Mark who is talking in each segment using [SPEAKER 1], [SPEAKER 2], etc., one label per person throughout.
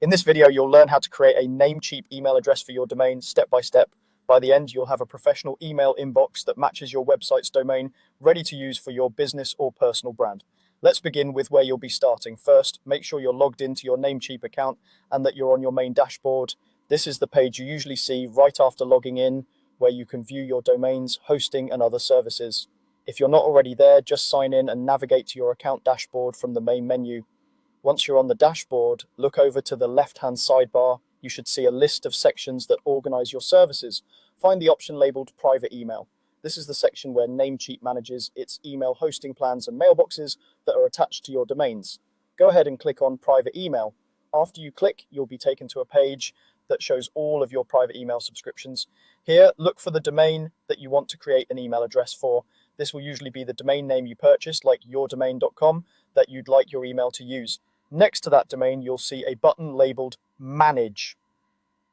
[SPEAKER 1] In this video, you'll learn how to create a Namecheap email address for your domain step by step. By the end, you'll have a professional email inbox that matches your website's domain, ready to use for your business or personal brand. Let's begin with where you'll be starting. First, make sure you're logged into your Namecheap account and that you're on your main dashboard. This is the page you usually see right after logging in, where you can view your domains, hosting, and other services. If you're not already there, just sign in and navigate to your account dashboard from the main menu. Once you're on the dashboard, look over to the left-hand sidebar. You should see a list of sections that organize your services. Find the option labeled Private Email. This is the section where Namecheap manages its email hosting plans and mailboxes that are attached to your domains. Go ahead and click on Private Email. After you click, you'll be taken to a page that shows all of your private email subscriptions. Here, look for the domain that you want to create an email address for. This will usually be the domain name you purchased, like yourdomain.com, that you'd like your email to use. Next to that domain, you'll see a button labeled Manage.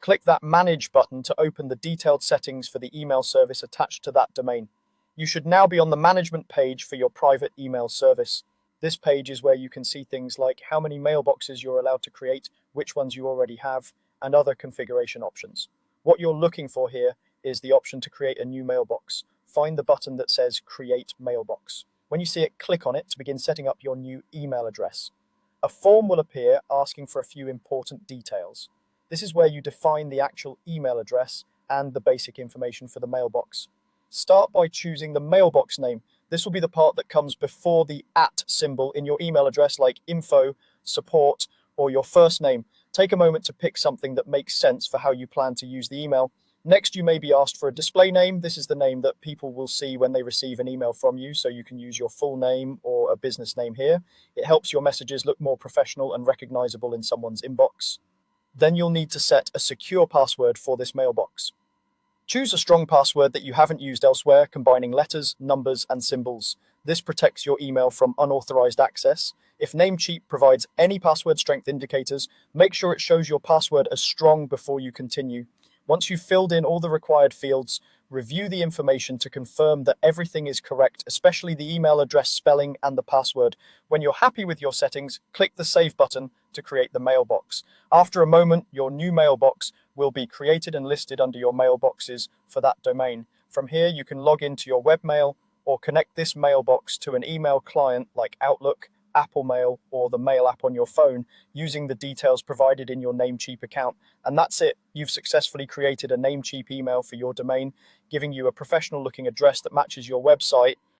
[SPEAKER 1] Click that Manage button to open the detailed settings for the email service attached to that domain. You should now be on the management page for your private email service. This page is where you can see things like how many mailboxes you're allowed to create, which ones you already have, and other configuration options. What you're looking for here is the option to create a new mailbox. Find the button that says Create Mailbox. When you see it, click on it to begin setting up your new email address. A form will appear asking for a few important details. This is where you define the actual email address and the basic information for the mailbox. Start by choosing the mailbox name. This will be the part that comes before the @ symbol in your email address, like info, support, or your first name. Take a moment to pick something that makes sense for how you plan to use the email. Next, you may be asked for a display name. This is the name that people will see when they receive an email from you, so you can use your full name or a business name here. It helps your messages look more professional and recognizable in someone's inbox. Then you'll need to set a secure password for this mailbox. Choose a strong password that you haven't used elsewhere, combining letters, numbers, and symbols. This protects your email from unauthorized access. If Namecheap provides any password strength indicators, make sure it shows your password as strong before you continue. Once you've filled in all the required fields, review the information to confirm that everything is correct, especially the email address spelling and the password. When you're happy with your settings, click the Save button to create the mailbox. After a moment, your new mailbox will be created and listed under your mailboxes for that domain. From here, you can log into your webmail or connect this mailbox to an email client like Outlook, Apple Mail, or the Mail app on your phone using the details provided in your Namecheap account. And that's it. You've successfully created a Namecheap email for your domain, giving you a professional looking address that matches your website